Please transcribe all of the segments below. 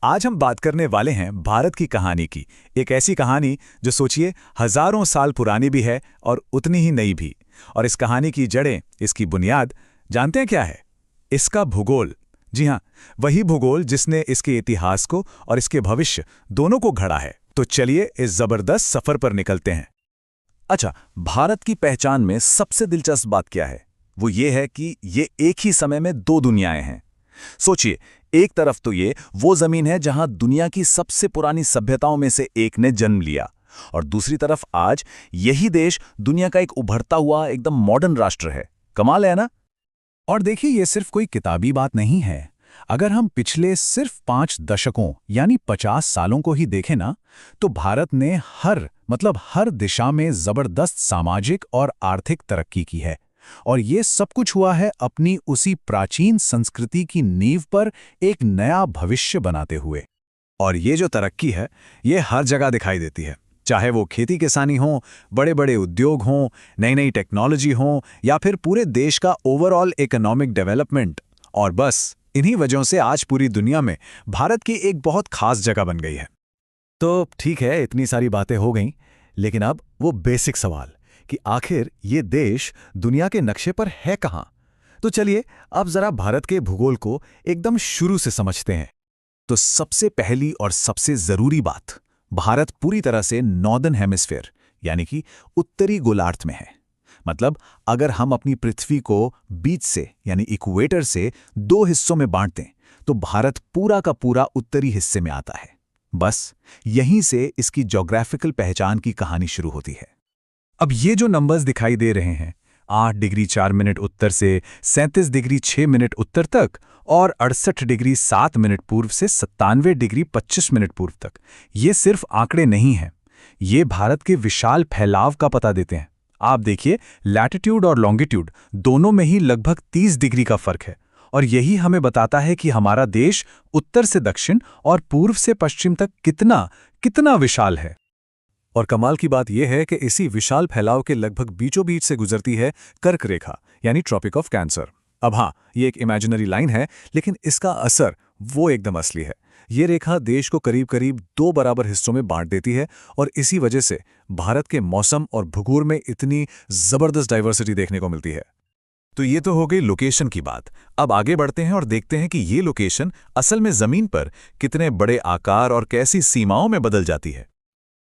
आज हम बात करने वाले हैं भारत की कहानी की। एक ऐसी कहानी जो सोचिए हजारों साल पुरानी भी है और उतनी ही नई भी। और इस कहानी की जड़ें, इसकी बुनियाद जानते हैं क्या है? इसका भूगोल। जी हाँ, वही भूगोल जिसने इसके इतिहास को और इसके भविष्य दोनों को घड़ा है। तो चलिए इस जबरदस्त सफर पर निकलते हैं। अच्छा, भारत की पहचान में सबसे दिलचस्प बात क्या है? वो ये है कि ये एक ही समय में दो दुनियाएं हैं। सोचिए, एक तरफ तो ये वो जमीन है जहां दुनिया की सबसे पुरानी सभ्यताओं में से एक ने जन्म लिया, और दूसरी तरफ आज यही देश दुनिया का एक उभरता हुआ एकदम मॉडर्न राष्ट्र है। कमाल है ना? और देखिए, ये सिर्फ कोई किताबी बात नहीं है। अगर हम पिछले सिर्फ 5 दशकों यानी 50 सालों को ही देखें ना, तो भारत ने हर दिशा में जबरदस्त सामाजिक और आर्थिक तरक्की की है। और ये सब कुछ हुआ है अपनी उसी प्राचीन संस्कृति की नींव पर एक नया भविष्य बनाते हुए। और ये जो तरक्की है, ये हर जगह दिखाई देती है, चाहे वो खेती किसानी हो, बड़े बड़े उद्योग हों, नई नई टेक्नोलॉजी हो, या फिर पूरे देश का ओवरऑल इकोनॉमिक डेवलपमेंट। और बस इन्हीं वजहों से आज पूरी दुनिया में भारत की एक बहुत खास जगह बन गई है। तो ठीक है, इतनी सारी बातें हो गईं, लेकिन अब वो बेसिक सवाल कि आखिर ये देश दुनिया के नक्शे पर है कहाँ? तो चलिए अब जरा भारत के भूगोल को एकदम शुरू से समझते हैं। तो सबसे पहली और सबसे जरूरी बात, भारत पूरी तरह से नॉर्दर्न हेमिस्फीयर यानी कि उत्तरी गोलार्ध में है। मतलब अगर हम अपनी पृथ्वी को बीच से यानी इक्वेटर से 2 हिस्सों में बांट दें, तो भारत पूरा का पूरा उत्तरी हिस्से में आता है। बस यहीं से इसकी ज्योग्राफिकल पहचान की कहानी शुरू होती है। अब ये जो नंबर्स दिखाई दे रहे हैं, 8 डिग्री 4 मिनट उत्तर से 37 डिग्री 6 मिनट उत्तर तक, और 68 डिग्री 7 मिनट पूर्व से 97 डिग्री 25 मिनट पूर्व तक, ये सिर्फ आंकड़े नहीं हैं। ये भारत के विशाल फैलाव का पता देते हैं। आप देखिए, लैटिट्यूड और लॉन्गिट्यूड दोनों में ही लगभग 30 डिग्री का फर्क है। और यही हमें बताता है कि हमारा देश उत्तर से दक्षिण और पूर्व से पश्चिम तक कितना विशाल है। और कमाल की बात यह है कि इसी विशाल फैलाव के लगभग बीचों बीच से गुजरती है कर्क रेखा यानी ट्रॉपिक ऑफ कैंसर। अब हाँ, ये एक इमेजिनरी लाइन है, लेकिन इसका असर वो एकदम असली है। ये रेखा देश को करीब करीब 2 बराबर हिस्सों में बांट देती है, और इसी वजह से भारत के मौसम और भूगोल में इतनी जबरदस्त डाइवर्सिटी देखने को मिलती है। तो ये तो हो गई लोकेशन की बात। अब आगे बढ़ते हैं और देखते हैं कि ये लोकेशन असल में जमीन पर कितने बड़े आकार और कैसी सीमाओं में बदल जाती है।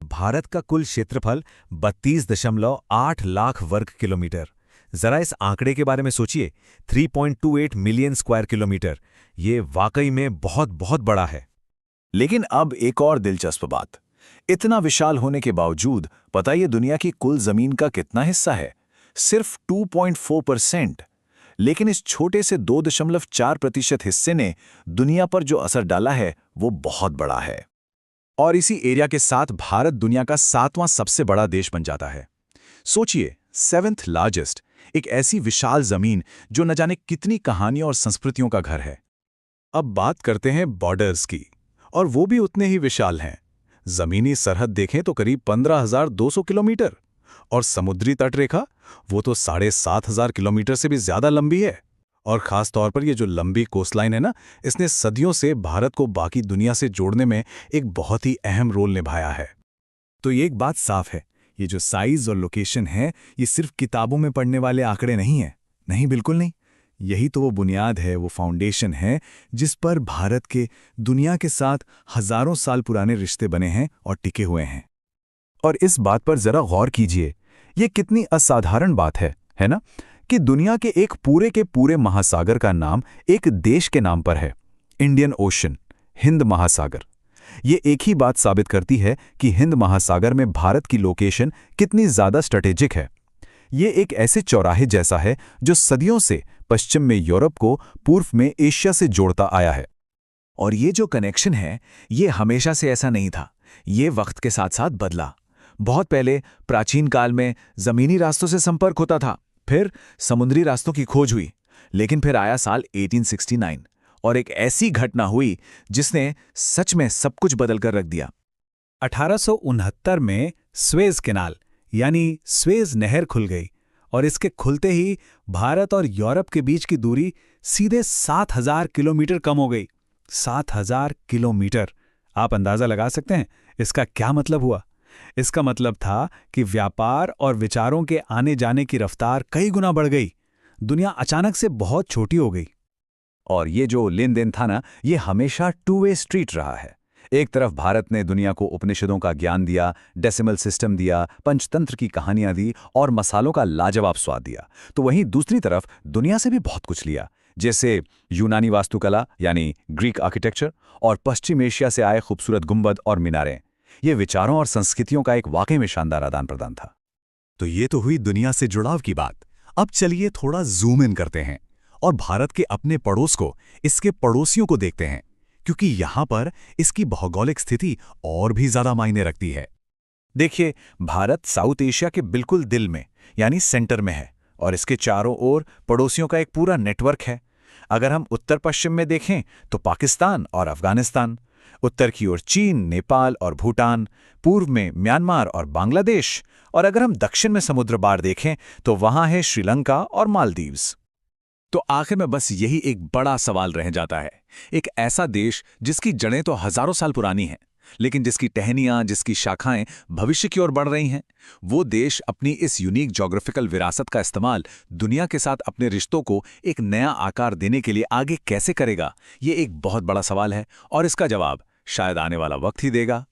भारत का कुल क्षेत्रफल 32.8 लाख वर्ग किलोमीटर। जरा इस आंकड़े के बारे में सोचिए, 3.28 मिलियन स्क्वायर किलोमीटर। ये वाकई में बहुत बहुत बड़ा है। लेकिन अब एक और दिलचस्प बात, इतना विशाल होने के बावजूद पता ये दुनिया की कुल जमीन का कितना हिस्सा है? सिर्फ 2.4%। लेकिन इस छोटे से 2.4% हिस्से ने दुनिया पर जो असर डाला है वो बहुत बड़ा है। और इसी एरिया के साथ भारत दुनिया का 7वां सबसे बड़ा देश बन जाता है। सोचिए, 7th लार्जेस्ट, एक ऐसी विशाल जमीन जो न जाने कितनी कहानियों और संस्कृतियों का घर है। अब बात करते हैं बॉर्डर्स की, और वो भी उतने ही विशाल हैं। जमीनी सरहद देखें तो करीब 15,200 किलोमीटर, और समुद्री तटरेखा वो तो 7,500 किलोमीटर से भी ज्यादा लंबी है। और खास तौर पर ये जो लंबी कोस्टलाइन है ना, इसने सदियों से भारत को बाकी दुनिया से जोड़ने में एक बहुत ही अहम रोल निभाया है। तो ये एक बात साफ है, ये जो साइज और लोकेशन है, ये सिर्फ किताबों में पढ़ने वाले आंकड़े नहीं हैं। नहीं, बिल्कुल नहीं। यही तो वो बुनियाद है, वो फाउंडेशन है जिस पर भारत के दुनिया के साथ हजारों साल पुराने रिश्ते बने हैं और टिके हुए हैं। और इस बात पर जरा गौर कीजिए, ये कितनी असाधारण बात है ना, कि दुनिया के एक पूरे के पूरे महासागर का नाम एक देश के नाम पर है, इंडियन ओशन, हिंद महासागर। ये एक ही बात साबित करती है कि हिंद महासागर में भारत की लोकेशन कितनी ज्यादा स्ट्रेटेजिक है। ये एक ऐसे चौराहे जैसा है जो सदियों से पश्चिम में यूरोप को पूर्व में एशिया से जोड़ता आया है। और ये जो कनेक्शन है, ये हमेशा से ऐसा नहीं था। ये वक्त के साथ साथ बदला। बहुत पहले प्राचीन काल में जमीनी रास्तों से संपर्क होता था, फिर समुद्री रास्तों की खोज हुई, लेकिन फिर आया साल 1869 और एक ऐसी घटना हुई जिसने सच में सब कुछ बदल कर रख दिया। 1869 में स्वेज कैनाल यानी स्वेज नहर खुल गई, और इसके खुलते ही भारत और यूरोप के बीच की दूरी सीधे 7,000 किलोमीटर कम हो गई। 7,000 किलोमीटर। आप अंदाजा लगा सकते हैं इसका क्या मतलब हुआ? इसका मतलब था कि व्यापार और विचारों के आने जाने की रफ्तार कई गुना बढ़ गई। दुनिया अचानक से बहुत छोटी हो गई। और ये जो लेन देन था ना, ये हमेशा टू वे स्ट्रीट रहा है। एक तरफ भारत ने दुनिया को उपनिषदों का ज्ञान दिया, डेसिमल सिस्टम दिया, पंचतंत्र की कहानियां दी और मसालों का लाजवाब स्वाद दिया, तो वहीं दूसरी तरफ दुनिया से भी बहुत कुछ लिया, जैसे यूनानी वास्तुकला यानी ग्रीक आर्किटेक्चर और पश्चिम एशिया से आए खूबसूरत गुंबद और मीनारें। ये विचारों और संस्कृतियों का एक वाकई में शानदार आदान प्रदान था। तो ये तो हुई दुनिया से जुड़ाव की बात। अब चलिए थोड़ा जूम इन करते हैं और भारत के अपने पड़ोस को, इसके पड़ोसियों को देखते हैं, क्योंकि यहां पर इसकी भौगोलिक स्थिति और भी ज्यादा मायने रखती है। देखिए, भारत साउथ एशिया के बिल्कुल दिल में यानी सेंटर में है और इसके चारों ओर पड़ोसियों का एक पूरा नेटवर्क है। अगर हम उत्तर पश्चिम में देखें तो पाकिस्तान और अफगानिस्तान, उत्तर की ओर चीन, नेपाल और भूटान, पूर्व में म्यांमार और बांग्लादेश, और अगर हम दक्षिण में समुद्र पार देखें तो वहां है श्रीलंका और मालदीव्स। तो आखिर में बस यही एक बड़ा सवाल रह जाता है, एक ऐसा देश जिसकी जड़ें तो हजारों साल पुरानी हैं, लेकिन जिसकी टहनियां, जिसकी शाखाएं भविष्य की ओर बढ़ रही हैं, वो देश अपनी इस यूनिक ज्योग्राफिकल विरासत का इस्तेमाल दुनिया के साथ अपने रिश्तों को एक नया आकार देने के लिए आगे कैसे करेगा? ये एक बहुत बड़ा सवाल है और इसका जवाब शायद आने वाला वक्त ही देगा।